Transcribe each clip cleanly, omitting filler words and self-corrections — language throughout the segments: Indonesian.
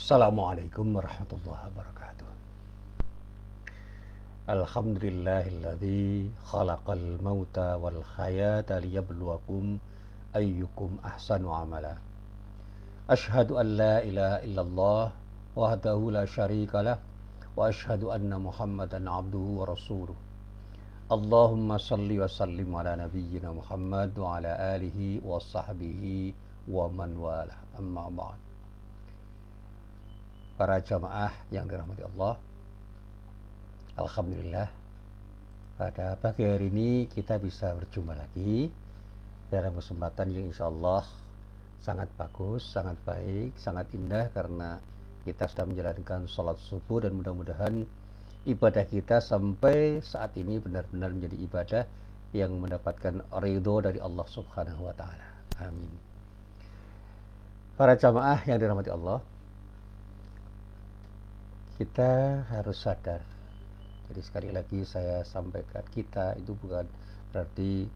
Assalamualaikum warahmatullahi wabarakatuh. Alhamdulillahilladzi khalaqal mauta wal hayata liyabluwakum ayyukum ahsanu amala. Ashhadu an la ilaha illallah wahdahu la syarikalah wa ashhadu anna Muhammadan abduhu wa rasuluh. Allahumma salli wa sallim ala nabiyyina Muhammad wa ala alihi wa sahbihi wa man wala. Amma ba'd. Para jamaah yang dirahmati Allah, alhamdulillah pada pagi hari ini kita bisa berjumpa lagi dalam kesempatan yang insya Allah sangat bagus, sangat baik, sangat indah, karena kita sudah menjalankan sholat subuh dan mudah-mudahan ibadah kita sampai saat ini benar-benar menjadi ibadah yang mendapatkan ridho dari Allah Subhanahu wa Ta'ala. Amin. Para jamaah yang dirahmati Allah, kita harus sadar. Jadi sekali lagi saya sampaikan, kita itu bukan berarti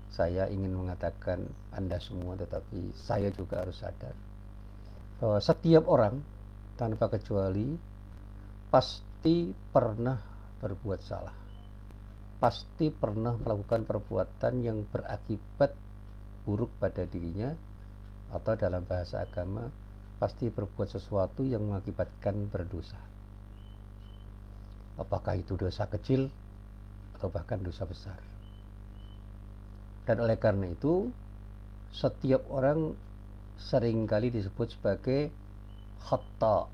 saya ingin mengatakan Anda semua, tetapi saya juga harus sadar bahwa setiap orang tanpa kecuali pasti pernah berbuat salah, pasti pernah melakukan perbuatan yang berakibat buruk pada dirinya, atau dalam bahasa agama pasti berbuat sesuatu yang mengakibatkan berdosa. Apakah itu dosa kecil atau bahkan dosa besar. Dan oleh karena itu setiap orang seringkali disebut sebagai khata'.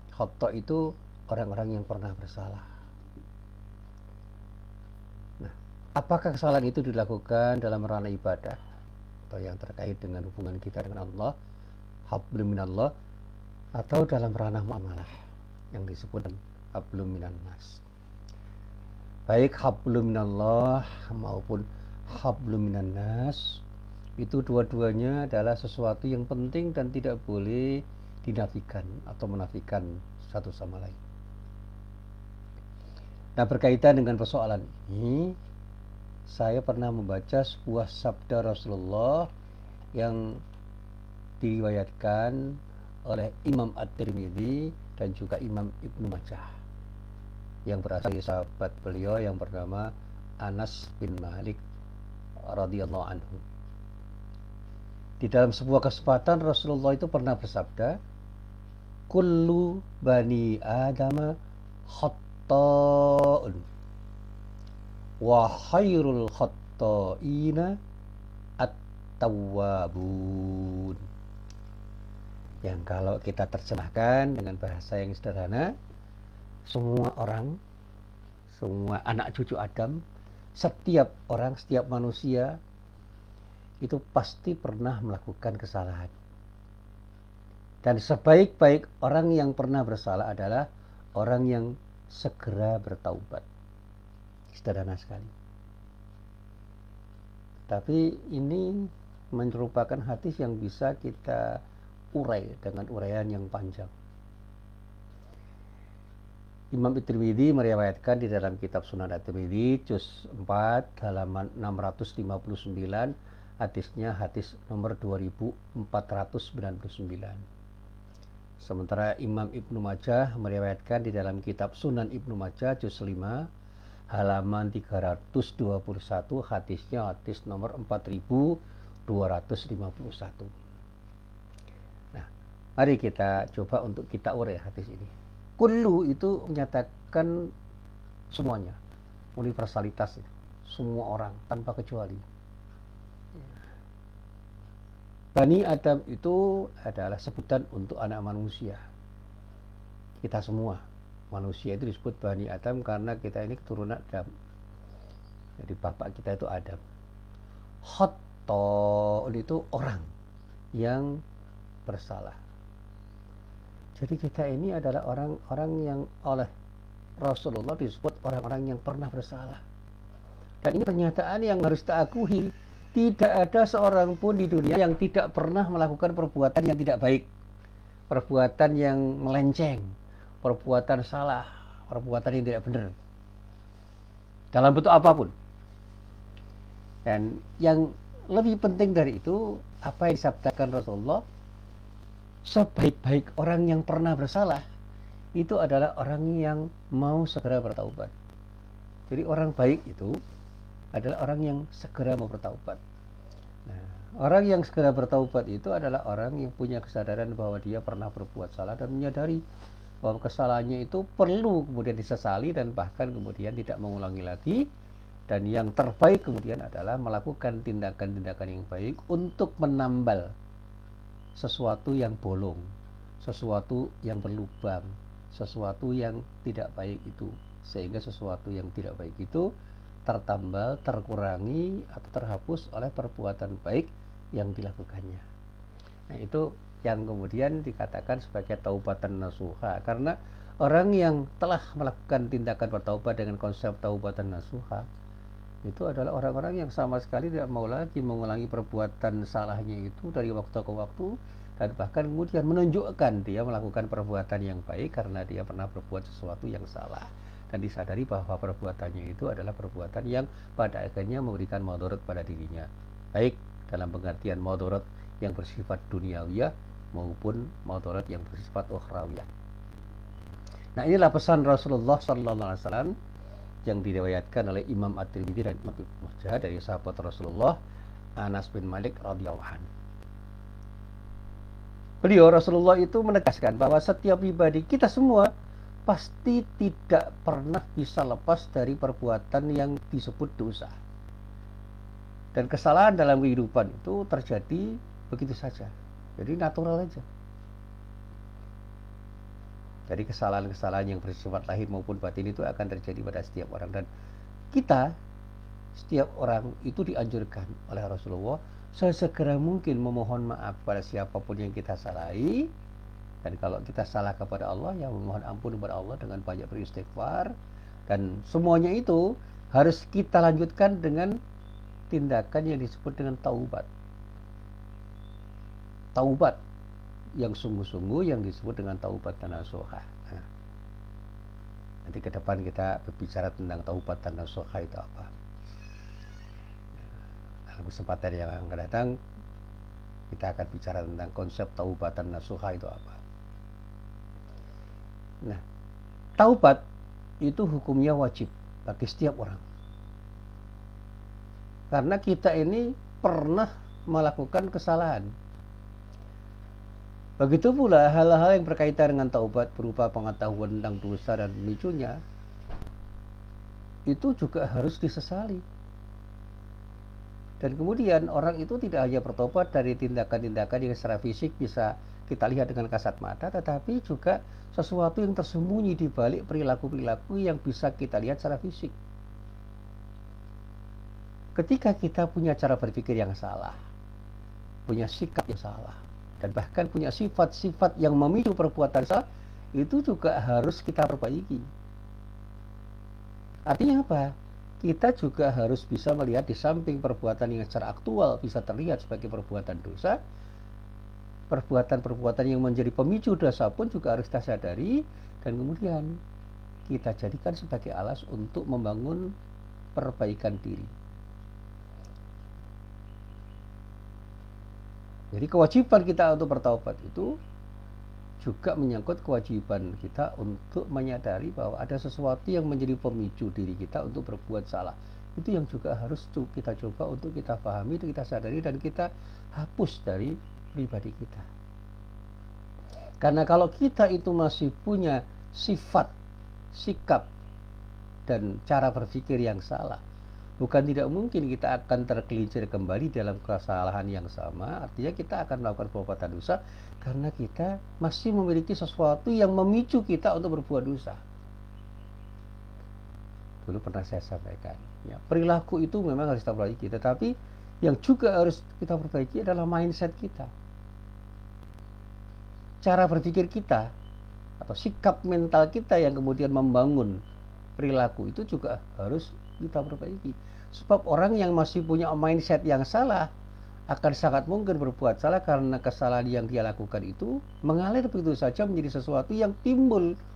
Khata' itu orang-orang yang pernah bersalah. Nah, apakah kesalahan itu dilakukan dalam ranah ibadah atau yang terkait dengan hubungan kita dengan Allah, hablum minallah, atau dalam ranah muamalah yang disebut hablum minan nas. Baik hablum minallah maupun hablum minan nas, itu dua-duanya adalah sesuatu yang penting dan tidak boleh dinafikan atau menafikan satu sama lain. Nah, berkaitan dengan persoalan ini, saya pernah membaca sebuah sabda Rasulullah yang diriwayatkan oleh Imam At-Tirmidzi dan juga Imam Ibnu Majah, yang berasal dari sahabat beliau yang bernama Anas bin Malik radhiyallahu anhu. Di dalam sebuah kesempatan Rasulullah itu pernah bersabda, kullu bani adama khatta'un wa khairul khatta'ina at-tawwabun. Yang kalau kita terjemahkan dengan bahasa yang sederhana, semua orang, semua anak cucu Adam, setiap orang, setiap manusia itu pasti pernah melakukan kesalahan. Dan sebaik-baik orang yang pernah bersalah adalah orang yang segera bertaubat. Sederhana sekali. Tapi ini merupakan hadis yang bisa kita urai dengan uraian yang panjang. Imam At-Tirmidzi meriwayatkan di dalam kitab Sunan At-Tirmidzi juz 4 halaman 659, hadisnya hadis nomor 2499. Sementara Imam Ibnu Majah meriwayatkan di dalam kitab Sunan Ibnu Majah juz 5 halaman 321, hadisnya hadis nomor 4251. Nah, mari kita coba untuk kita urai hadis ini. Kullu itu menyatakan semuanya, universalitas, semua orang tanpa kecuali. Bani Adam itu adalah sebutan untuk anak manusia. Kita semua manusia itu disebut Bani Adam karena kita ini keturunan Adam. Jadi bapak kita itu Adam. Khatta'un itu orang yang bersalah. Jadi kita ini adalah orang-orang yang oleh Rasulullah disebut orang-orang yang pernah bersalah. Dan ini pernyataan yang harus kita akui. Tidak ada seorang pun di dunia yang tidak pernah melakukan perbuatan yang tidak baik, perbuatan yang melenceng, perbuatan salah, perbuatan yang tidak benar, dalam bentuk apapun. Dan yang lebih penting dari itu, apa yang disabdakan Rasulullah, sebaik-baik orang yang pernah bersalah itu adalah orang yang mau segera bertaubat. Jadi orang baik itu adalah orang yang segera mau bertaubat. Nah, orang yang segera bertaubat itu adalah orang yang punya kesadaran bahwa dia pernah berbuat salah dan menyadari bahwa kesalahannya itu perlu kemudian disesali dan bahkan kemudian tidak mengulangi lagi. Dan yang terbaik kemudian adalah melakukan tindakan-tindakan yang baik untuk menambal sesuatu yang bolong, sesuatu yang berlubang, sesuatu yang tidak baik itu, sehingga sesuatu yang tidak baik itu tertambal, terkurangi atau terhapus oleh perbuatan baik yang dilakukannya. Nah, itu yang kemudian dikatakan sebagai taubatan nasuha, karena orang yang telah melakukan tindakan bertaubat dengan konsep taubatan nasuha itu adalah orang-orang yang sama sekali tidak mau lagi mengulangi perbuatan salahnya itu dari waktu ke waktu, dan bahkan kemudian menunjukkan dia melakukan perbuatan yang baik karena dia pernah berbuat sesuatu yang salah dan disadari bahwa perbuatannya itu adalah perbuatan yang pada akhirnya memberikan mudarat pada dirinya, baik dalam pengertian mudarat yang bersifat duniawiyah maupun mudarat yang bersifat ukhrawiyah. Nah, inilah pesan Rasulullah SAW yang diriwayatkan oleh Imam At-Tirmidzi dan Imam Ibnu Majah dari sahabat Rasulullah Anas bin Malik radhiyallahu anhu. Beliau Rasulullah itu menegaskan bahwa setiap pribadi kita semua pasti tidak pernah bisa lepas dari perbuatan yang disebut dosa. Dan kesalahan dalam kehidupan itu terjadi begitu saja. Jadi natural aja. Jadi kesalahan-kesalahan yang bersifat lahir maupun batin itu akan terjadi pada setiap orang. Dan kita, setiap orang itu dianjurkan oleh Rasulullah sesegera mungkin memohon maaf pada siapapun yang kita salahi. Dan kalau kita salah kepada Allah, ya memohon ampun kepada Allah dengan banyak beristighfar. Dan semuanya itu harus kita lanjutkan dengan tindakan yang disebut dengan taubat. Taubat yang sungguh-sungguh yang disebut dengan taubatan nasuha. Nah, nanti ke depan kita berbicara tentang taubatan nasuha itu apa. Dalam kesempatan yang akan datang kita akan bicara tentang konsep taubatan nasuha itu apa. Nah, taubat itu hukumnya wajib bagi setiap orang. Karena kita ini pernah melakukan kesalahan. Begitu pula hal-hal yang berkaitan dengan taubat berupa pengetahuan tentang dosa dan pemicunya itu juga harus disesali. Dan kemudian orang itu tidak hanya bertobat dari tindakan-tindakan yang secara fisik bisa kita lihat dengan kasat mata, tetapi juga sesuatu yang tersembunyi di balik perilaku-perilaku yang bisa kita lihat secara fisik. Ketika kita punya cara berpikir yang salah, punya sikap yang salah, dan bahkan punya sifat-sifat yang memicu perbuatan salah, itu juga harus kita perbaiki. Artinya apa? Kita juga harus bisa melihat di samping perbuatan yang secara aktual bisa terlihat sebagai perbuatan dosa, perbuatan-perbuatan yang menjadi pemicu dosa pun juga harus kita sadari, dan kemudian kita jadikan sebagai alas untuk membangun perbaikan diri. Jadi kewajiban kita untuk bertaubat itu juga menyangkut kewajiban kita untuk menyadari bahwa ada sesuatu yang menjadi pemicu diri kita untuk berbuat salah. Itu yang juga harus kita coba untuk kita pahami, kita sadari, dan kita hapus dari pribadi kita. Karena kalau kita itu masih punya sifat, sikap, dan cara berpikir yang salah, bukan tidak mungkin kita akan tergelincir kembali dalam kesalahan yang sama. Artinya kita akan melakukan perbuatan dosa karena kita masih memiliki sesuatu yang memicu kita untuk berbuat dosa. Dulu pernah saya sampaikan, ya, perilaku itu memang harus kita perbaiki, tetapi yang juga harus kita perbaiki adalah mindset kita. Cara berpikir kita atau sikap mental kita yang kemudian membangun perilaku itu juga harus kita perbaiki. Sebab orang yang masih punya mindset yang salah akan sangat mungkin berbuat salah karena kesalahan yang dia lakukan itu mengalir begitu saja menjadi sesuatu yang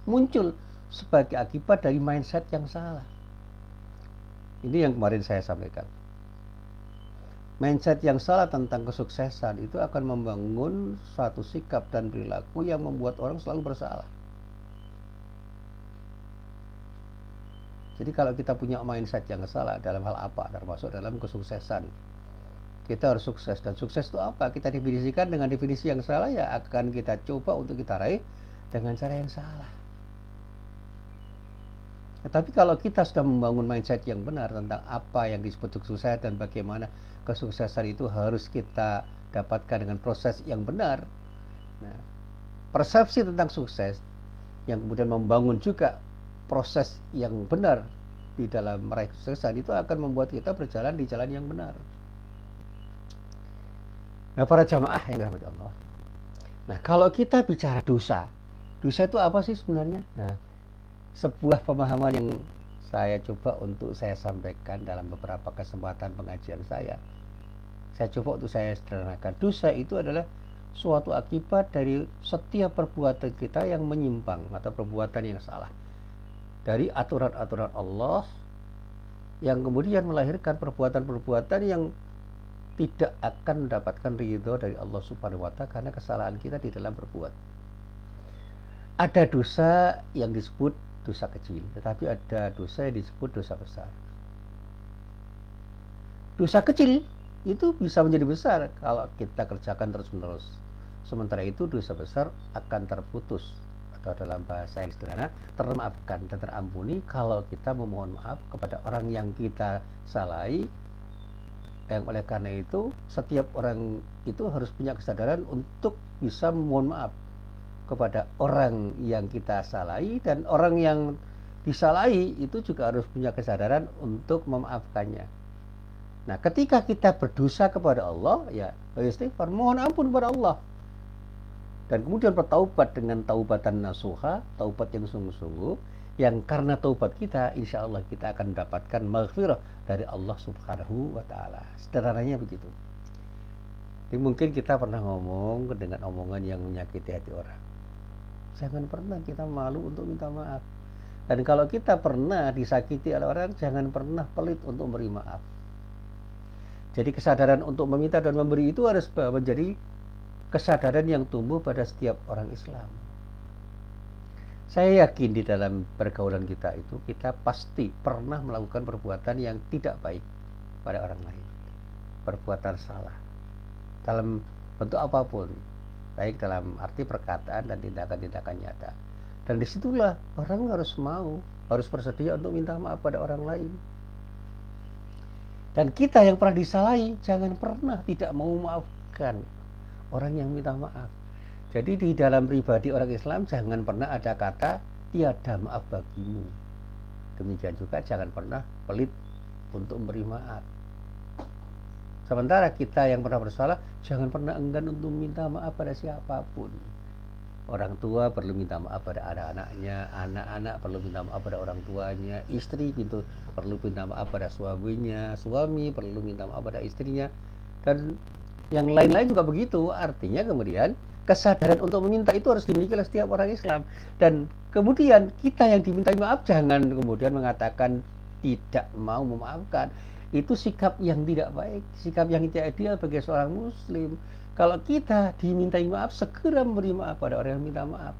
muncul sebagai akibat dari mindset yang salah. Ini yang kemarin saya sampaikan. Mindset yang salah tentang kesuksesan itu akan membangun suatu sikap dan perilaku yang membuat orang selalu bersalah. Jadi kalau kita punya mindset yang salah dalam hal apa, termasuk dalam kesuksesan, kita harus sukses. Dan sukses itu apa? Kita definisikan dengan definisi yang salah, ya akan kita coba untuk kita raih dengan cara yang salah. Tetapi kalau kita sudah membangun mindset yang benar tentang apa yang disebut sukses dan bagaimana kesuksesan itu harus kita dapatkan dengan proses yang benar, nah, persepsi tentang sukses yang kemudian membangun juga proses yang benar di dalam meraih kesuksesan itu akan membuat kita berjalan di jalan yang benar. Nah, para jamaah yang dirahmati Allah. Nah, kalau kita bicara dosa itu apa sih sebenarnya? Nah, sebuah pemahaman yang saya coba untuk saya sampaikan dalam beberapa kesempatan pengajian saya coba untuk saya sederhanakan. Dosa itu adalah suatu akibat dari setiap perbuatan kita yang menyimpang atau perbuatan yang salah dari aturan-aturan Allah, yang kemudian melahirkan perbuatan-perbuatan yang tidak akan mendapatkan ridho dari Allah Subhanahu wa Ta'ala karena kesalahan kita di dalam berbuat. Ada dosa yang disebut dosa kecil, tetapi ada dosa yang disebut dosa besar. Dosa kecil itu bisa menjadi besar kalau kita kerjakan terus-menerus. Sementara itu dosa besar akan terputus, atau dalam bahasa yang sederhana, termaafkan dan terampuni kalau kita memohon maaf kepada orang yang kita salahi. Yang oleh karena itu, setiap orang itu harus punya kesadaran untuk bisa memohon maaf kepada orang yang kita salahi, dan orang yang disalahi itu juga harus punya kesadaran untuk memaafkannya. Nah, ketika kita berdosa kepada Allah, ya istighfar, mohon ampun kepada Allah, dan kemudian bertaubat dengan taubatan nasuha, taubat yang sungguh-sungguh, yang karena taubat kita, insya Allah kita akan mendapatkan maghfirah dari Allah Subhanahu wa Ta'ala. Sederhananya begitu. Jadi mungkin kita pernah ngomong dengan omongan yang menyakiti hati orang. Jangan pernah kita malu untuk minta maaf. Dan kalau kita pernah disakiti oleh orang, jangan pernah pelit untuk memberi maaf. Jadi kesadaran untuk meminta dan memberi itu harus menjadi kesadaran yang tumbuh pada setiap orang Islam. Saya yakin di dalam pergaulan kita itu, kita pasti pernah melakukan perbuatan yang tidak baik pada orang lain. Perbuatan salah dalam bentuk apapun, baik dalam arti perkataan dan tindakan-tindakan nyata. Dan disitulah orang harus bersedia untuk minta maaf pada orang lain. Dan kita yang pernah disalahi, jangan pernah tidak mau memaafkan orang yang minta maaf. Jadi di dalam pribadi orang Islam jangan pernah ada kata tiada maaf bagimu. Demikian juga jangan pernah pelit untuk memberi maaf. Sementara kita yang pernah bersalah, jangan pernah enggan untuk minta maaf pada siapapun. Orang tua perlu minta maaf pada anak-anaknya, anak-anak perlu minta maaf pada orang tuanya, istri perlu minta maaf pada suaminya, suami perlu minta maaf pada istrinya, dan yang lain-lain juga begitu. Artinya kemudian kesadaran untuk meminta itu harus dimiliki oleh setiap orang Islam. Dan kemudian kita yang diminta maaf jangan kemudian mengatakan tidak mau memaafkan. Itu sikap yang tidak baik, sikap yang tidak ideal bagi seorang muslim. Kalau kita dimintai maaf, segera memberi maaf pada orang yang minta maaf.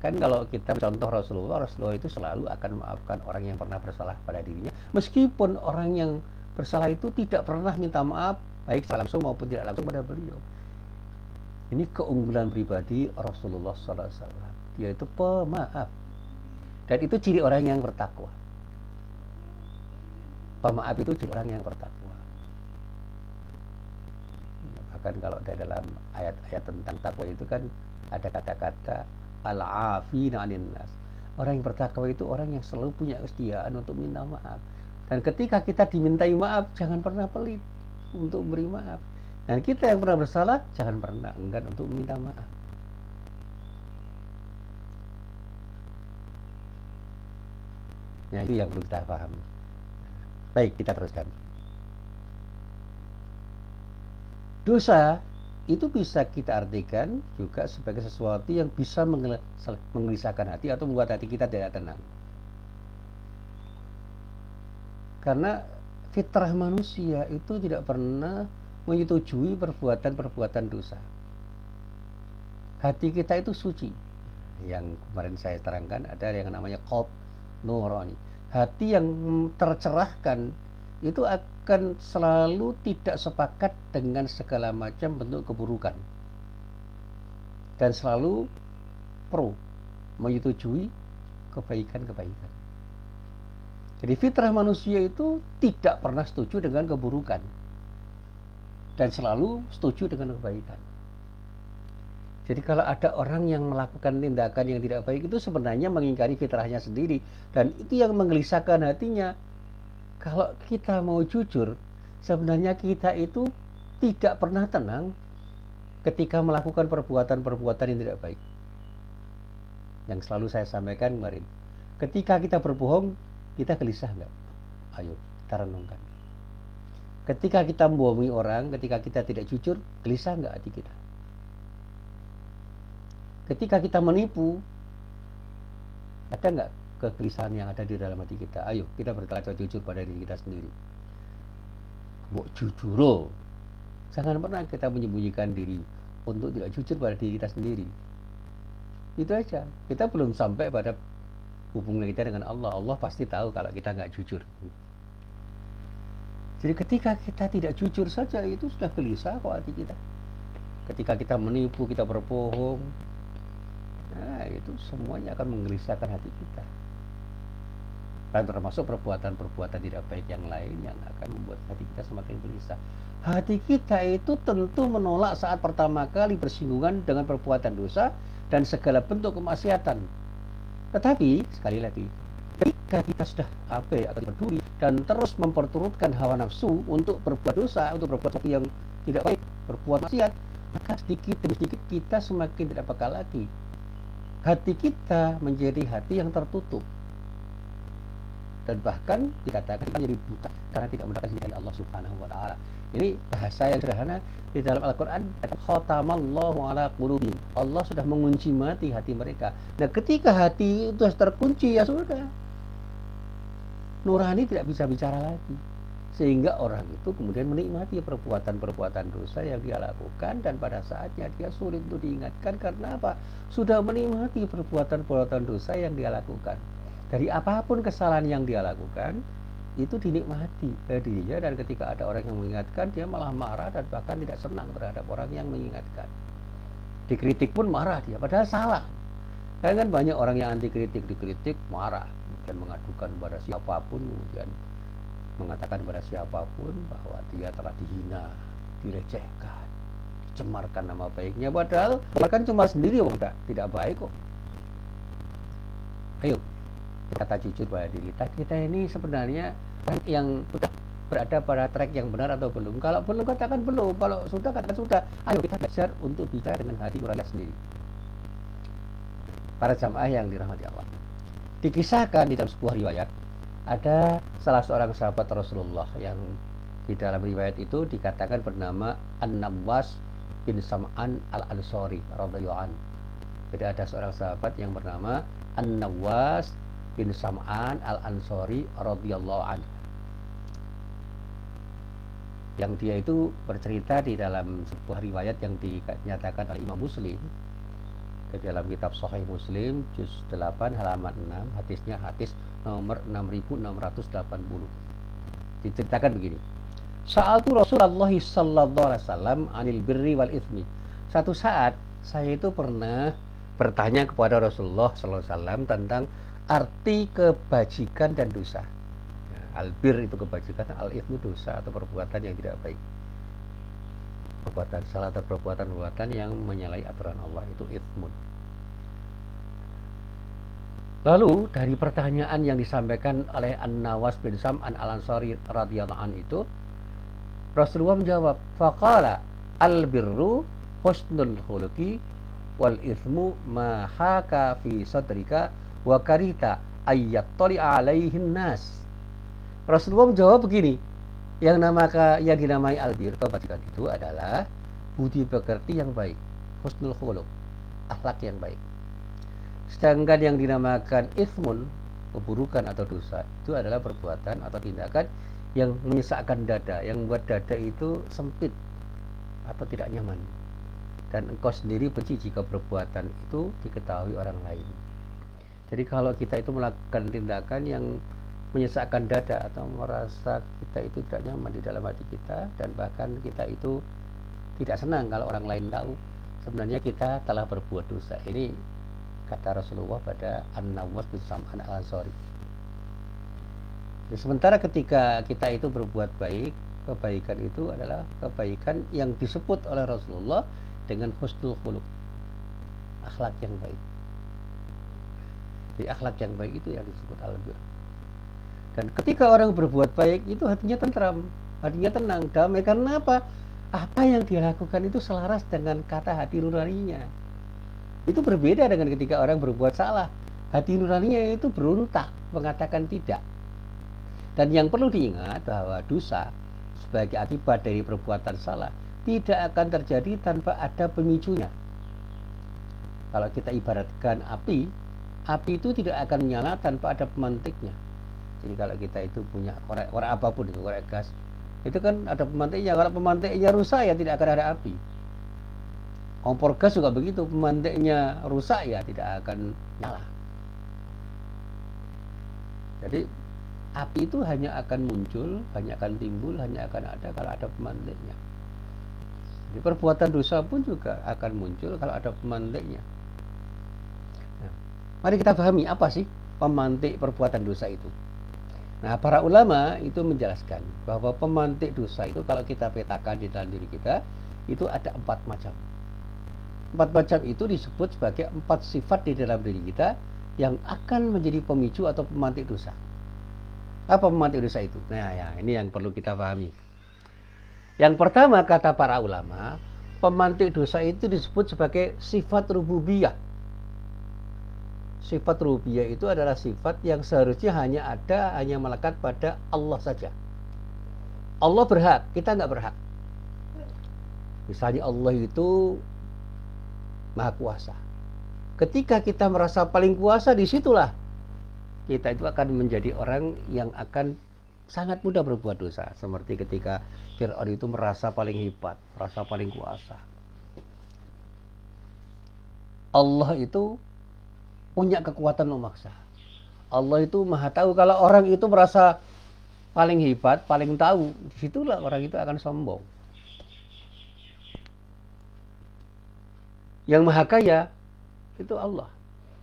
Kan kalau kita contoh Rasulullah itu selalu akan memaafkan orang yang pernah bersalah pada dirinya, meskipun orang yang bersalah itu tidak pernah minta maaf, baik secara langsung maupun tidak langsung pada beliau. Ini keunggulan pribadi Rasulullah SAW. Dia itu pemaaf. Dan itu ciri orang yang bertakwa. Pemaaf itu ciri orang yang bertakwa. Bahkan kalau dalam ayat-ayat tentang takwa itu kan ada kata-kata al-afina 'anil nas. Orang yang bertakwa itu orang yang selalu punya kesetiaan untuk minta maaf. Dan ketika kita dimintai maaf, jangan pernah pelit untuk beri maaf. Dan kita yang pernah bersalah, jangan pernah enggan untuk meminta maaf. Nah, itu yang perlu kita pahami. Baik, kita teruskan. Dosa itu bisa kita artikan juga sebagai sesuatu yang bisa menggelisahkan hati atau membuat hati kita tidak tenang. Karena fitrah manusia itu tidak pernah menyetujui perbuatan-perbuatan dosa. Hati kita itu suci. Yang kemarin saya terangkan ada yang namanya qalb nurani. Hati yang tercerahkan itu akan selalu tidak sepakat dengan segala macam bentuk keburukan. Dan selalu pro, menyetujui kebaikan-kebaikan. Jadi fitrah manusia itu tidak pernah setuju dengan keburukan. Dan selalu setuju dengan kebaikan. Jadi kalau ada orang yang melakukan tindakan yang tidak baik itu sebenarnya mengingkari fitrahnya sendiri. Dan itu yang menggelisahkan hatinya. Kalau kita mau jujur, sebenarnya kita itu tidak pernah tenang ketika melakukan perbuatan-perbuatan yang tidak baik. Yang selalu saya sampaikan kemarin. Ketika kita berbohong, kita gelisah nggak? Ayo, kita renungkan. Ketika kita membohongi orang, ketika kita tidak jujur, gelisah nggak hati kita? Ketika kita menipu, ada nggak kegelisahan yang ada di dalam hati kita? Ayo, kita berkata jujur pada diri kita sendiri. Mbok jujur, jangan pernah kita menyembunyikan diri untuk tidak jujur pada diri kita sendiri. Itu aja. Kita belum sampai pada hubungan kita dengan Allah. Allah pasti tahu kalau kita nggak jujur. Jadi ketika kita tidak jujur saja, itu sudah gelisah kok hati kita. Ketika kita menipu, kita berbohong, nah itu semuanya akan menggelisahkan hati kita. Dan termasuk perbuatan-perbuatan tidak baik yang lain yang akan membuat hati kita semakin gelisah. Hati kita itu tentu menolak saat pertama kali bersinggungan dengan perbuatan dosa dan segala bentuk kemaksiatan. Tetapi sekali lagi, ketika kita sudah abai atau peduli dan terus memperturutkan hawa nafsu untuk berbuat dosa, untuk berbuat sesuatu yang tidak baik, berbuat maksiat, maka sedikit demi sedikit kita semakin tidak peka lagi. Hati kita menjadi hati yang tertutup dan bahkan dikatakan menjadi buta karena tidak mendengarkan dari Allah Subhanahu wa taala. Ini bahasa yang sederhana di dalam Al-Qur'an, khatamallahu ala qulubihim. Allah sudah mengunci mati hati mereka. Nah, ketika hati itu terkunci, ya sudah. Nurani tidak bisa bicara lagi. Sehingga orang itu kemudian menikmati perbuatan-perbuatan dosa yang dia lakukan, dan pada saatnya dia sulit untuk diingatkan. Karena apa? Sudah menikmati perbuatan-perbuatan dosa yang dia lakukan. Dari apapun kesalahan yang dia lakukan, itu dinikmati dirinya, dan ketika ada orang yang mengingatkan, dia malah marah dan bahkan tidak senang terhadap orang yang mengingatkan. Dikritik pun marah dia, padahal salah. Kan banyak orang yang anti kritik, dikritik marah dan mengadukan kepada siapapun, kemudian mengatakan kepada siapapun bahwa dia telah dihina, dilecehkan, dicemarkan nama baiknya, padahal bahkan cuma sendiri tidak baik kok. Ayo kata jujur pada diri kita ini sebenarnya yang sudah berada pada track yang benar atau belum. Kalau belum, katakan belum. Kalau sudah, katakan sudah. Ayo kita belajar untuk bicara dengan hati nurani sendiri. Para jamaah yang dirahmati Allah, dikisahkan di dalam sebuah riwayat, ada salah seorang sahabat Rasulullah yang di dalam riwayat itu dikatakan bernama An-Nawas bin Sam'an Al-Ansari radhiyallahu anhu. Jadi ada seorang sahabat yang bernama An-Nawas bin Sam'an Al-Ansari radhiyallahu anhu, yang dia itu bercerita di dalam sebuah riwayat yang dinyatakan oleh Imam Muslim di dalam kitab Sahih Muslim juz 8 halaman 6, hadisnya hadis nomor 6680. Diceritakan begini. Sa'altu Rasulullah sallallahu alaihi wasallam anil birri wal itsmi. Satu saat saya itu pernah bertanya kepada Rasulullah sallallahu alaihi wasallam tentang arti kebajikan dan dosa. Albir itu kebajikan, al-itsmu dosa atau perbuatan yang tidak baik. Perbuatan salah atau perbuatan yang menyalahi aturan Allah, itu itsmun. Lalu dari pertanyaan yang disampaikan oleh An-Nawas bin Sam'an Al-Ansari radhiyallahu anhu itu, Rasulullah menjawab, faqala al-birru husnul khuluqi wal itsmu ma haka fi sadrika wa karita ayyattali alaihin nas. Rasulullah menjawab begini, yang dinamai albir, kebajikan itu adalah budi pekerti yang baik, husnul khuluq, akhlak yang baik. Sedangkan yang dinamakan itsmun, keburukan atau dosa, itu adalah perbuatan atau tindakan yang menyesakkan dada, yang membuat dada itu sempit atau tidak nyaman. Dan engkau sendiri benci jika perbuatan itu diketahui orang lain. Jadi kalau kita itu melakukan tindakan yang menyesakkan dada atau merasa kita itu tidak nyaman di dalam hati kita, dan bahkan kita itu tidak senang kalau orang lain tahu, sebenarnya kita telah berbuat dosa. Ini kata Rasulullah pada An-Nawas bin Sam'an Al-Ansari. Sementara ketika kita itu berbuat baik, kebaikan itu adalah kebaikan yang disebut oleh Rasulullah dengan husnul khuluq, akhlak yang baik. Jadi akhlak yang baik itu yang disebut al-bir. Dan ketika orang berbuat baik itu hatinya tentram, hatinya tenang, damai. Karena apa? Apa yang dia lakukan itu selaras dengan kata hati nuraninya. Itu berbeda dengan ketika orang berbuat salah. Hati nuraninya itu berontak, mengatakan tidak. Dan yang perlu diingat bahwa dosa sebagai akibat dari perbuatan salah tidak akan terjadi tanpa ada pemicunya. Kalau kita ibaratkan api itu tidak akan menyala tanpa ada pemantiknya. Jadi kalau kita itu punya korek apapun itu, korek gas, itu kan ada pemantiknya. Kalau pemantiknya rusak ya tidak akan ada api. Kompor gas juga begitu, pemantiknya rusak ya tidak akan nyala. Jadi api itu hanya akan muncul, hanya akan timbul, hanya akan ada kalau ada pemantiknya. Jadi perbuatan dosa pun juga akan muncul kalau ada pemantiknya. Nah, mari kita pahami apa sih pemantik perbuatan dosa itu. Nah, para ulama itu menjelaskan bahwa pemantik dosa itu kalau kita petakan di dalam diri kita, itu ada 4 macam. 4 macam itu disebut sebagai 4 sifat di dalam diri kita yang akan menjadi pemicu atau pemantik dosa. Apa pemantik dosa itu? Nah ya, ini yang perlu kita pahami. Yang pertama, kata para ulama, pemantik dosa itu disebut sebagai sifat rububiyah. Sifat rububiyah itu adalah sifat yang seharusnya hanya melekat pada Allah saja. Allah berhak, kita nggak berhak. Misalnya Allah itu Maha Kuasa. Ketika kita merasa paling kuasa, disitulah kita itu akan menjadi orang yang akan sangat mudah berbuat dosa. Seperti ketika Fir'aun itu merasa paling hebat, merasa paling kuasa. Allah itu punya kekuatan memaksa. Allah itu maha tahu. Kalau orang itu merasa paling hebat, paling tahu, disitulah orang itu akan sombong. Yang maha kaya itu Allah.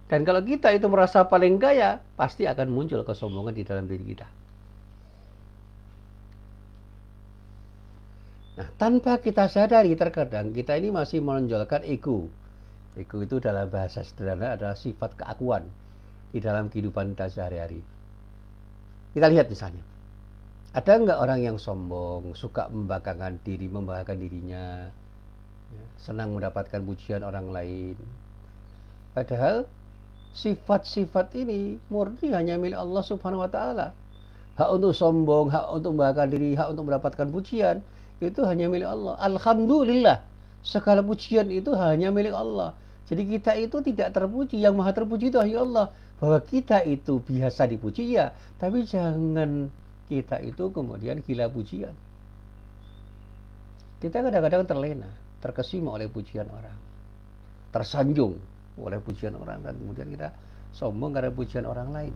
Dan kalau kita itu merasa paling kaya, pasti akan muncul kesombongan di dalam diri kita. Nah, tanpa kita sadari, terkadang kita ini masih menonjolkan ego. Ego itu dalam bahasa sederhana adalah sifat keakuan di dalam kehidupan kita sehari-hari. Kita lihat misalnya, ada nggak orang yang sombong, suka membanggakan dirinya, senang mendapatkan pujian orang lain. Padahal sifat-sifat ini murni hanya milik Allah Subhanahu wa Ta'ala. Hak untuk sombong, hak untuk membanggakan diri, hak untuk mendapatkan pujian, itu hanya milik Allah. Alhamdulillah, segala pujian itu hanya milik Allah. Jadi kita itu tidak terpuji, yang maha terpuji itu hanya Allah. Bahwa kita itu biasa dipuji ya, tapi jangan kita itu kemudian gila pujian. Kita kadang-kadang terlena, terkesima oleh pujian orang, tersanjung oleh pujian orang, dan kemudian kita sombong karena pujian orang lain.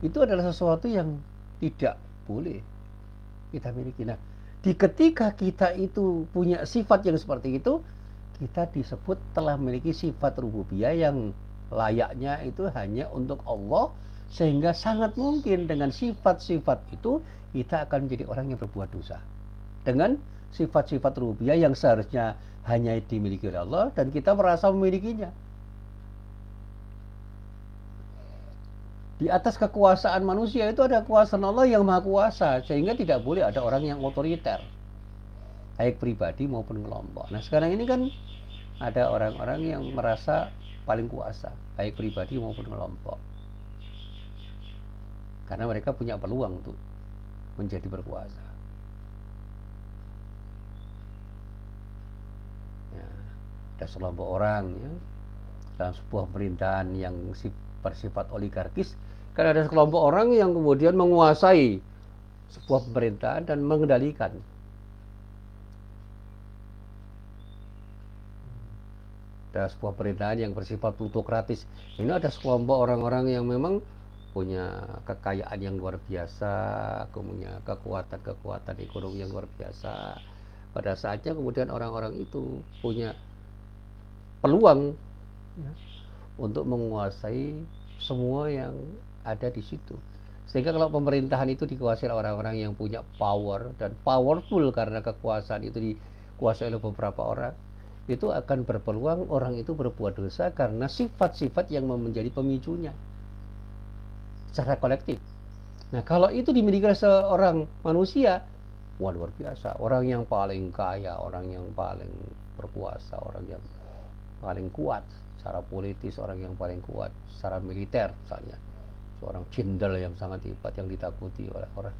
Itu adalah sesuatu yang tidak boleh kita miliki. Nah, ketika kita itu punya sifat yang seperti itu, kita disebut telah memiliki sifat rububiyah yang layaknya itu hanya untuk Allah, sehingga sangat mungkin dengan sifat-sifat itu kita akan menjadi orang yang berbuat dosa. Dengan sifat-sifat rububiyah yang seharusnya hanya dimiliki oleh Allah dan kita merasa memilikinya. Di atas kekuasaan manusia itu ada kekuasaan Allah yang maha kuasa, sehingga tidak boleh ada orang yang otoriter, baik pribadi maupun kelompok. Nah, sekarang ini kan ada orang-orang yang merasa paling kuasa, baik pribadi maupun kelompok, karena mereka punya peluang untuk menjadi berkuasa. Ya, ada sekelompok orang ya, dalam sebuah pemerintahan yang bersifat oligarkis, Karena ada sekelompok orang yang kemudian menguasai sebuah pemerintahan dan mengendalikan. Ada sebuah pemerintahan yang bersifat plutokratis. Ini ada sekelompok orang-orang yang memang punya kekayaan yang luar biasa, punya kekuatan ekonomi yang luar biasa. Pada saatnya kemudian orang-orang itu punya peluang ya, untuk menguasai semua yang ada di situ. Sehingga kalau pemerintahan itu dikuasai oleh orang-orang yang punya power dan powerful karena kekuasaan itu dikuasai oleh beberapa orang, itu akan berpeluang orang itu berbuat dosa karena sifat-sifat yang menjadi pemicunya secara kolektif. Nah, kalau itu dimiliki oleh seorang manusia, wah luar biasa. Orang yang paling kaya, orang yang paling berkuasa, orang yang paling kuat secara politis, orang yang paling kuat secara militer misalnya, seorang jenderal yang sangat hebat yang ditakuti oleh orang.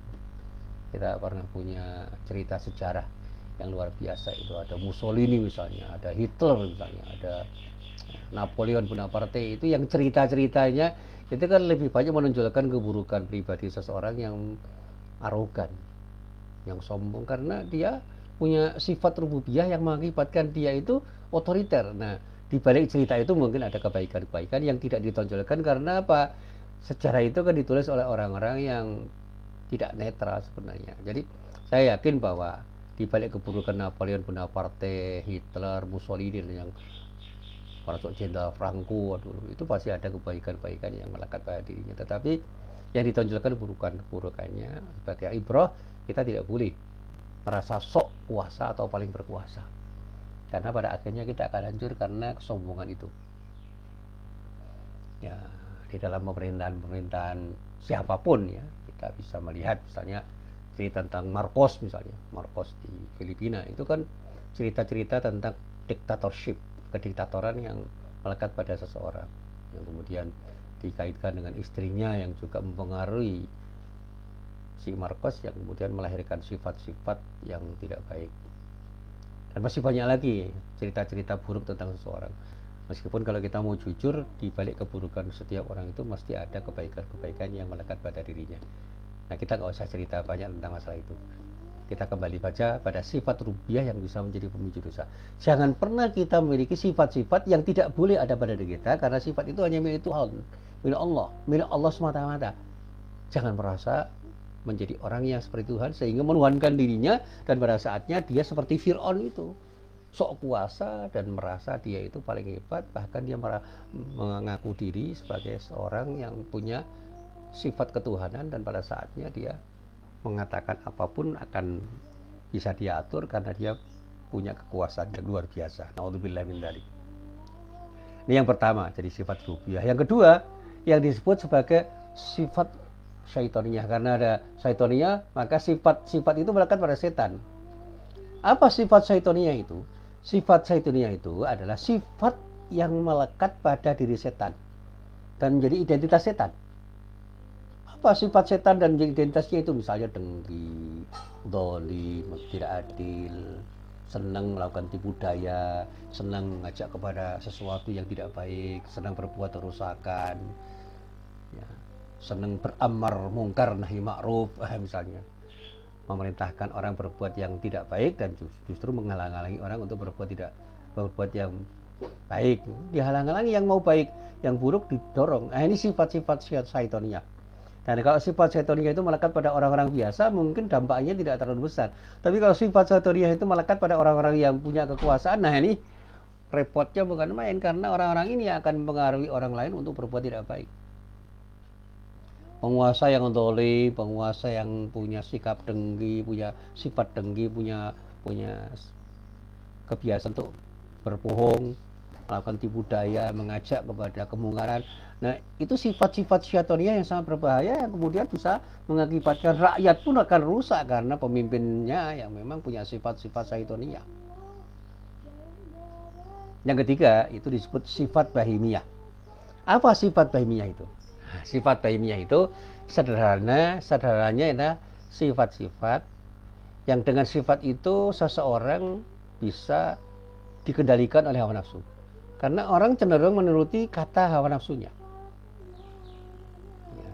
Kita pernah punya cerita sejarah yang luar biasa, itu ada Mussolini misalnya, ada Hitler misalnya, ada Napoleon Bonaparte. Itu yang cerita-ceritanya itu kan lebih banyak menonjolkan keburukan pribadi seseorang yang arogan, yang sombong, karena dia punya sifat rububiyah yang mengakibatkan dia itu otoriter. Nah, di balik cerita itu mungkin ada kebaikan-kebaikan yang tidak ditonjolkan karena apa? Sejarah itu kan ditulis oleh orang-orang yang tidak netral sebenarnya. Jadi saya yakin bahwa di balik keburukan Napoleon Bonaparte, Hitler, Mussolini yang masuk Jenderal Franco dulu, itu pasti ada kebaikan-kebaikan yang melekat pada dirinya. Tetapi yang ditonjolkan keburukan-keburukannya. Sebagai ibrah, kita tidak boleh merasa sok kuasa atau paling berkuasa. Karena pada akhirnya kita akan hancur karena kesombongan itu. Ya, di dalam pemerintahan siapapun ya, kita bisa melihat misalnya cerita tentang Marcos misalnya, Marcos di Filipina itu kan cerita-cerita tentang dictatorship, kediktatoran yang melekat pada seseorang yang kemudian dikaitkan dengan istrinya yang juga mempengaruhi si Marcos yang kemudian melahirkan sifat-sifat yang tidak baik. Dan masih banyak lagi cerita-cerita buruk tentang seseorang. Meskipun kalau kita mau jujur, di balik keburukan setiap orang itu mesti ada kebaikan-kebaikan yang melekat pada dirinya. Nah, kita nggak usah cerita banyak tentang masalah itu. Kita kembali baca pada sifat rubiah yang bisa menjadi pemicu dosa. Jangan pernah kita memiliki sifat-sifat yang tidak boleh ada pada diri kita, karena sifat itu hanya milik Tuhan, milik Allah semata-mata. Jangan merasa menjadi orang yang seperti Tuhan sehingga menuhankan dirinya, dan pada saatnya dia seperti Fir'aun itu, sok kuasa dan merasa dia itu paling hebat, bahkan dia mengaku diri sebagai seorang yang punya sifat ketuhanan, dan pada saatnya dia mengatakan apapun akan bisa diatur karena dia punya kekuasaan yang luar biasa. Naudzubillah min dzalik. Ini yang pertama, jadi sifat rubiah. Yang kedua, yang disebut sebagai sifat syaitoniyah. Karena ada syaitoniyah, maka sifat-sifat itu melekat pada setan. Apa sifat syaitoniyah itu? Sifat syaitoniyah itu adalah sifat yang melekat pada diri setan dan menjadi identitas setan. Apa sifat setan dan identitasnya itu? Misalnya dengki, zalim, tidak adil, senang melakukan tipu daya, senang mengajak kepada sesuatu yang tidak baik, senang berbuat kerusakan, ya, senang beramar mungkar nahi ma'ruf, misalnya memerintahkan orang berbuat yang tidak baik dan justru menghalang-halangi orang untuk berbuat yang baik. Dihalang-halangi yang mau baik, yang buruk didorong. Nah, ini sifat-sifat syaitoniyah. Dan kalau sifat syaitoniyah itu melekat pada orang-orang biasa, mungkin dampaknya tidak terlalu besar. Tapi kalau sifat syaitoniyah itu melekat pada orang-orang yang punya kekuasaan, nah ini repotnya bukan main, karena orang-orang ini akan mempengaruhi orang lain untuk berbuat tidak baik. Penguasa yang zalim, penguasa yang punya sikap dengki, punya sifat dengki, punya kebiasaan untuk berbohong, melakukan tipu daya, mengajak kepada kemungkaran. Nah, itu sifat-sifat syaitoniyah yang sangat berbahaya, yang kemudian bisa mengakibatkan rakyat pun akan rusak karena pemimpinnya yang memang punya sifat-sifat syaitoniyah. Yang ketiga, itu disebut sifat bahimiyah. Apa sifat bahimiyah itu? Sifat bahimiyah itu sederhananya adalah sifat-sifat yang dengan sifat itu seseorang bisa dikendalikan oleh hawa nafsu. Karena orang cenderung menuruti kata hawa nafsunya. Ya.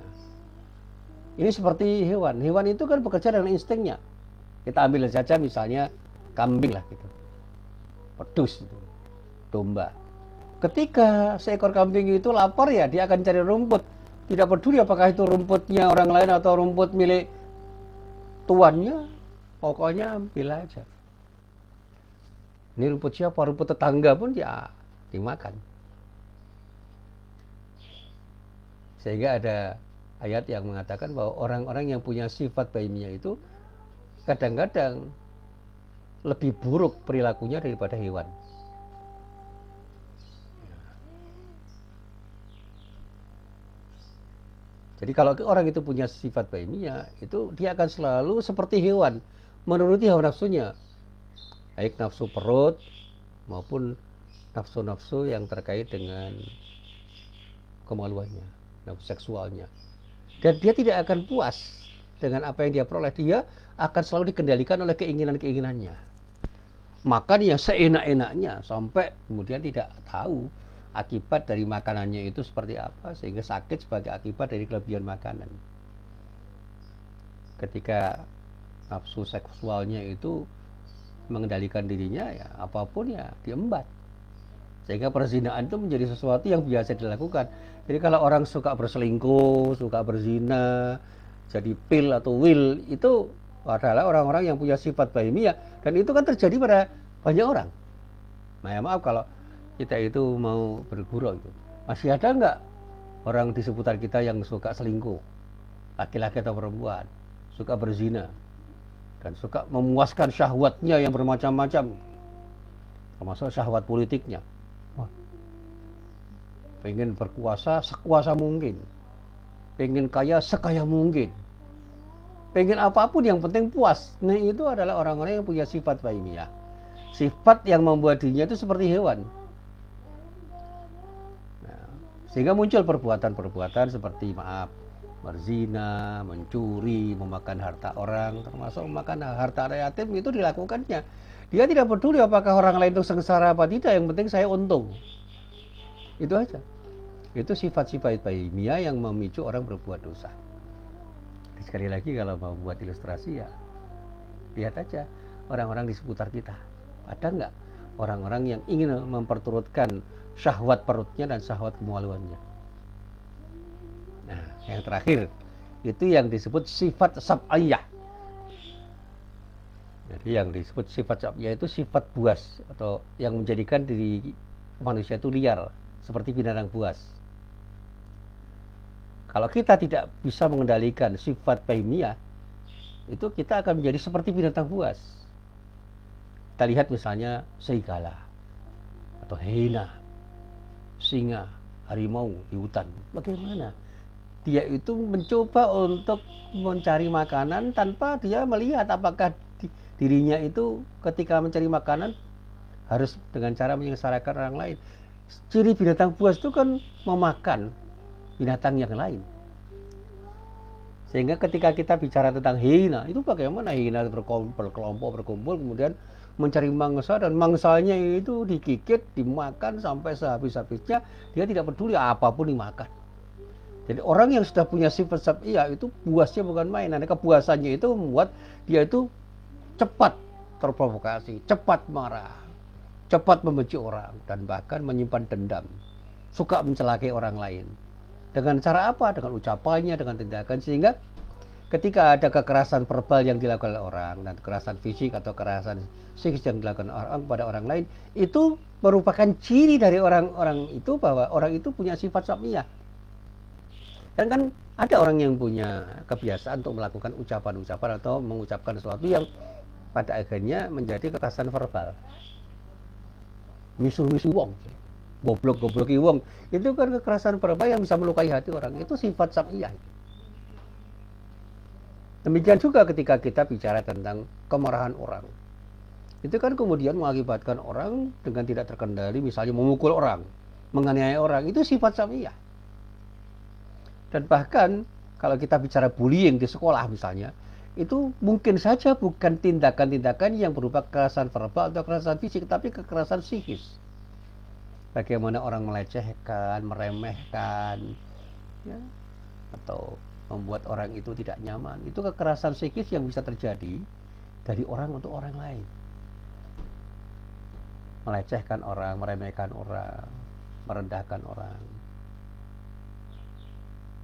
Ini seperti hewan. Hewan itu kan bekerja dengan instingnya. Kita ambil saja misalnya kambing lah gitu. Pedus itu, domba. Ketika seekor kambing itu lapar ya dia akan cari rumput. Tidak peduli apakah itu rumputnya orang lain atau rumput milik tuannya, pokoknya ambil aja. Ini rumput siapa? Rumput tetangga pun ya dimakan. Sehingga ada ayat yang mengatakan bahwa orang-orang yang punya sifat bahimiyah itu kadang-kadang lebih buruk perilakunya daripada hewan. Jadi kalau orang itu punya sifat bahimiyah, itu dia akan selalu seperti hewan, menuruti hawa nafsunya, baik nafsu perut maupun nafsu-nafsu yang terkait dengan kemaluannya, nafsu seksualnya. Dan dia tidak akan puas dengan apa yang dia peroleh. Dia akan selalu dikendalikan oleh keinginan-keinginannya. Makan yang seenak-enaknya sampai kemudian tidak tahu akibat dari makanannya itu seperti apa, sehingga sakit sebagai akibat dari kelebihan makanan. Ketika nafsu seksualnya itu mengendalikan dirinya, ya apapun ya diembat. Sehingga perzinahan itu menjadi sesuatu yang biasa dilakukan. Jadi kalau orang suka berselingkuh, suka berzina, jadi pil atau will, itu adalah orang-orang yang punya sifat bahimiyah. Dan itu kan terjadi pada banyak orang. Nah ya maaf kalau kita itu mau bergurau itu. Masih ada nggak orang di seputar kita yang suka selingkuh? Laki-laki atau perempuan. Suka berzina. Dan suka memuaskan syahwatnya yang bermacam-macam. Termasuk syahwat politiknya. Pengen berkuasa sekuasa mungkin, pengen kaya sekaya mungkin, pengen apapun yang penting puas. Nah itu adalah orang-orang yang punya sifat bahimiyah, sifat yang membuat dirinya itu seperti hewan. Nah, sehingga muncul perbuatan-perbuatan seperti maaf, berzina, mencuri, memakan harta orang, termasuk memakan harta yatim itu dilakukannya. Dia tidak peduli apakah orang lain itu sengsara apa tidak, yang penting saya untung. Itu aja. Itu sifat-sifat bahimiyah yang memicu orang berbuat dosa. Sekali lagi kalau mau buat ilustrasi ya lihat aja orang-orang di seputar kita. Ada nggak orang-orang yang ingin memperturutkan syahwat perutnya dan syahwat kemaluannya? Nah, yang terakhir itu yang disebut sifat sab'iyah. Jadi yang disebut sifat sab'iyah itu sifat buas atau yang menjadikan diri manusia itu liar seperti binatang buas. Kalau kita tidak bisa mengendalikan sifat bahimiyah, itu kita akan menjadi seperti binatang buas. Kita lihat misalnya serigala, atau hyena, singa, harimau di hutan. Bagaimana? Dia itu mencoba untuk mencari makanan tanpa dia melihat apakah dirinya itu ketika mencari makanan harus dengan cara menyengsarakan orang lain. Ciri binatang buas itu kan memakan binatang yang lain. Sehingga ketika kita bicara tentang hyena, itu bagaimana hyena berkelompok berkumpul kemudian mencari mangsa dan mangsanya itu digigit, dimakan sampai sehabis-habisnya, dia tidak peduli apapun dimakan. Jadi orang yang sudah punya sifat sab'iyah itu buasnya bukan main. Nah, kebuasannya itu membuat dia itu cepat terprovokasi, cepat marah, cepat membenci orang dan bahkan menyimpan dendam, suka mencelakai orang lain. Dengan cara apa? Dengan ucapannya, dengan tindakan, sehingga ketika ada kekerasan verbal yang dilakukan oleh orang dan kekerasan fisik atau kekerasan psikis yang dilakukan orang pada orang lain, itu merupakan ciri dari orang-orang itu bahwa orang itu punya sifat sab'iyah. Dan kan ada orang yang punya kebiasaan untuk melakukan ucapan-ucapan atau mengucapkan sesuatu yang pada akhirnya menjadi kekerasan verbal. Misu-misu wong, goblok-gobloki wong, itu kan kekerasan verbal yang bisa melukai hati orang. Itu sifat sab'iyah. Demikian juga ketika kita bicara tentang kemarahan orang, itu kan kemudian mengakibatkan orang dengan tidak terkendali, misalnya memukul orang, menganiaya orang, itu sifat sab'iyah. Dan bahkan kalau kita bicara bullying di sekolah misalnya, itu mungkin saja bukan tindakan-tindakan yang berupa kekerasan verbal atau kekerasan fisik, tapi kekerasan psikis. Bagaimana orang melecehkan, meremehkan, ya, atau membuat orang itu tidak nyaman. Itu kekerasan psikis yang bisa terjadi dari orang untuk orang lain. Melecehkan orang, meremehkan orang, merendahkan orang,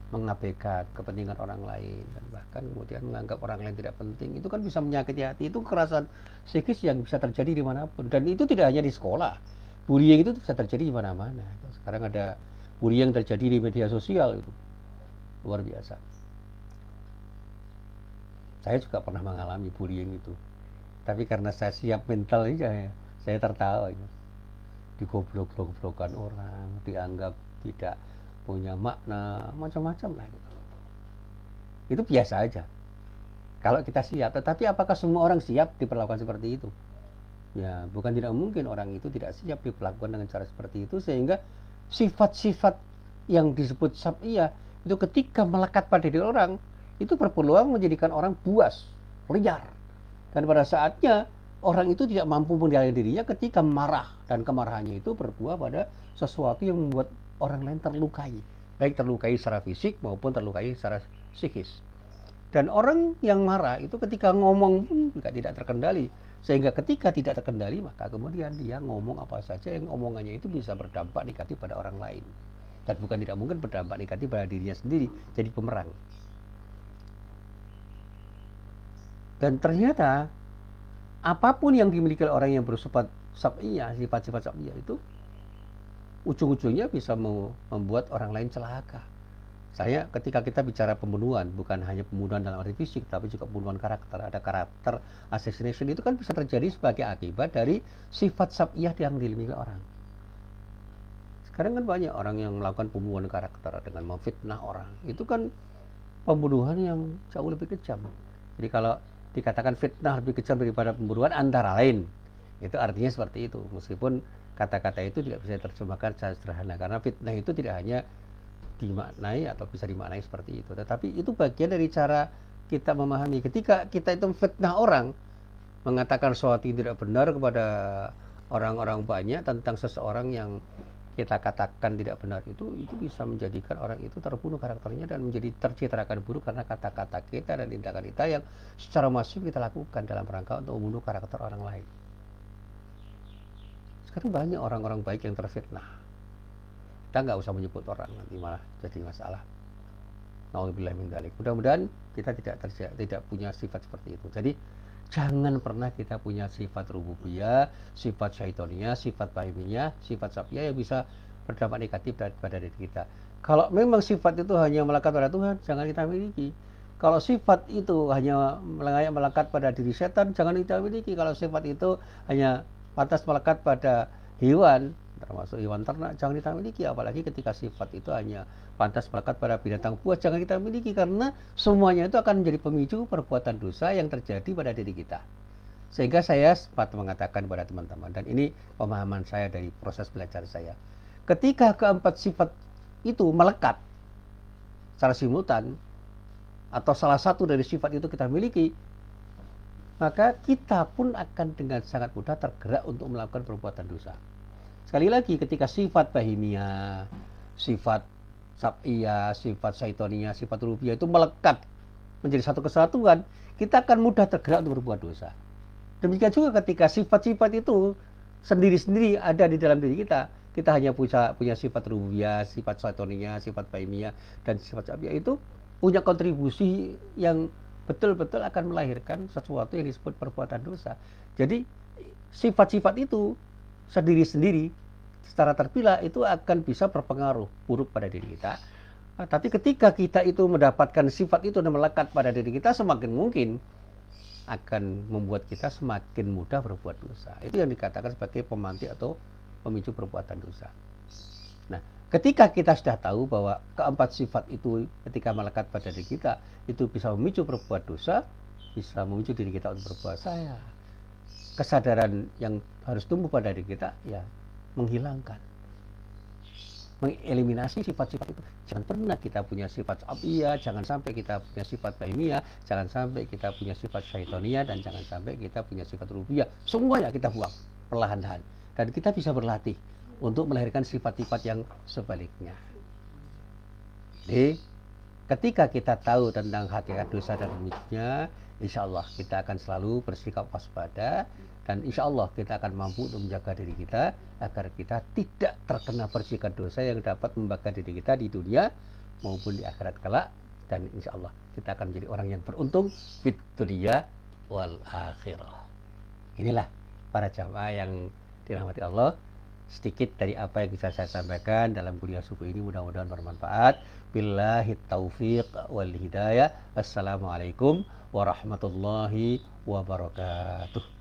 mengabaikan kepentingan orang lain, dan bahkan kemudian menganggap orang lain tidak penting. Itu kan bisa menyakiti hati. Itu kekerasan psikis yang bisa terjadi dimanapun. Dan itu tidak hanya di sekolah. Bullying itu bisa terjadi di mana-mana. Sekarang ada bullying yang terjadi di media sosial, itu luar biasa. Saya juga pernah mengalami bullying itu, tapi karena saya siap mental aja, saya tertawa itu. Digoblok-goblokan orang, dianggap tidak punya makna, macam-macam lah gitu. Itu biasa aja kalau kita siap. Tetapi apakah semua orang siap diperlakukan seperti itu? Ya, bukan tidak mungkin orang itu tidak siap diperlakukan dengan cara seperti itu, sehingga sifat-sifat yang disebut sab'iyah itu ketika melekat pada diri orang, itu berpeluang menjadikan orang buas, liar. Dan pada saatnya orang itu tidak mampu mengendalikan dirinya ketika marah, dan kemarahannya itu berbuah pada sesuatu yang membuat orang lain terlukai, baik terlukai secara fisik maupun terlukai secara psikis. Dan orang yang marah itu ketika ngomong pun juga tidak terkendali, sehingga ketika tidak terkendali maka kemudian dia ngomong apa saja yang omongannya itu bisa berdampak negatif pada orang lain, dan bukan tidak mungkin berdampak negatif pada dirinya sendiri, jadi pemerang. Dan ternyata apapun yang dimiliki oleh orang yang bersifat sab'iyah, sifat-sifat sab'iyah itu ujung-ujungnya bisa membuat orang lain celaka. Saya ketika kita bicara pembunuhan, bukan hanya pembunuhan dalam arti fisik, tapi juga pembunuhan karakter. Ada karakter assassination, itu kan bisa terjadi sebagai akibat dari sifat sab'iyah yang dimiliki orang. Sekarang kan banyak orang yang melakukan pembunuhan karakter dengan memfitnah orang. Itu kan pembunuhan yang jauh lebih kejam. Jadi kalau dikatakan fitnah lebih kejam daripada pembunuhan, antara lain, itu artinya seperti itu. Meskipun kata-kata itu tidak bisa diterjemahkan secara sederhana, karena fitnah itu tidak hanya dimaknai atau bisa dimaknai seperti itu, tetapi itu bagian dari cara kita memahami. Ketika kita itu fitnah orang, mengatakan sesuatu yang tidak benar kepada orang-orang banyak tentang seseorang yang kita katakan tidak benar, itu bisa menjadikan orang itu terbunuh karakternya dan menjadi tercitrakan buruk karena kata-kata kita dan tindakan kita yang secara masif kita lakukan dalam rangka untuk membunuh karakter orang lain. Sekarang banyak orang-orang baik yang terfitnah. Kita nggak usah menyebut orang, nanti malah jadi masalah. Nauzubillah min dzalik. Mudah-mudahan kita tidak punya sifat seperti itu. Jadi jangan pernah kita punya sifat rububiyah, sifat syaitoniyah, sifat bahimiyah, sifat sab'iyah yang bisa berdampak negatif pada diri kita. Kalau memang sifat itu hanya melekat pada Tuhan, jangan kita miliki. Kalau sifat itu hanya melekat pada diri setan, jangan kita miliki. Kalau sifat itu hanya pantas melekat pada hewan, termasuk hewan ternak, jangan kita miliki. Apalagi ketika sifat itu hanya pantas melekat pada binatang buas, jangan kita miliki, karena semuanya itu akan menjadi pemicu perbuatan dosa yang terjadi pada diri kita. Sehingga saya sempat mengatakan kepada teman-teman, dan ini pemahaman saya dari proses belajar saya, ketika keempat sifat itu melekat secara simultan, atau salah satu dari sifat itu kita miliki, maka kita pun akan dengan sangat mudah tergerak untuk melakukan perbuatan dosa. Sekali lagi, ketika sifat bahimiyah, sifat sab'iyah, sifat syaitoniyah, sifat rububiyah itu melekat menjadi satu kesatuan, kita akan mudah tergerak untuk berbuat dosa. Demikian juga ketika sifat-sifat itu sendiri-sendiri ada di dalam diri kita, kita hanya punya sifat rububiyah, sifat syaitoniyah, sifat bahimiyah, dan sifat sab'iyah, itu punya kontribusi yang betul-betul akan melahirkan sesuatu yang disebut perbuatan dosa. Jadi sifat-sifat itu sendiri-sendiri secara terpilah itu akan bisa berpengaruh buruk pada diri kita. Tapi ketika kita itu mendapatkan sifat itu dan melekat pada diri kita, semakin mungkin akan membuat kita semakin mudah berbuat dosa. Itu yang dikatakan sebagai pemantik atau pemicu perbuatan dosa. Nah, ketika kita sudah tahu bahwa keempat sifat itu ketika melekat pada diri kita, itu bisa memicu berbuat dosa, bisa memicu diri kita untuk berbuat dosa. Kesadaran yang harus tumbuh pada diri kita, ya menghilangkan, mengeliminasi sifat-sifat itu. Jangan pernah kita punya sifat sab'iyah, jangan sampai kita punya sifat bahimiyah, jangan sampai kita punya sifat syaitoniyah, dan jangan sampai kita punya sifat rububiyah. Semuanya kita buang perlahan-lahan, dan kita bisa berlatih untuk melahirkan sifat-sifat yang sebaliknya. Jadi ketika kita tahu tentang hakikat dosa dan limitnya, insya Allah kita akan selalu bersikap waspada, dan insya Allah kita akan mampu untuk menjaga diri kita agar kita tidak terkena percikan dosa yang dapat membakar diri kita di dunia maupun di akhirat kelak. Dan insya Allah kita akan menjadi orang yang beruntung fit dunia wal akhirah. Inilah para jamaah yang dirahmati Allah, sedikit dari apa yang bisa saya sampaikan dalam kuliah subuh ini, mudah-mudahan bermanfaat. Billahi taufiq wal hidayah. Assalamualaikum warahmatullahi wabarakatuh.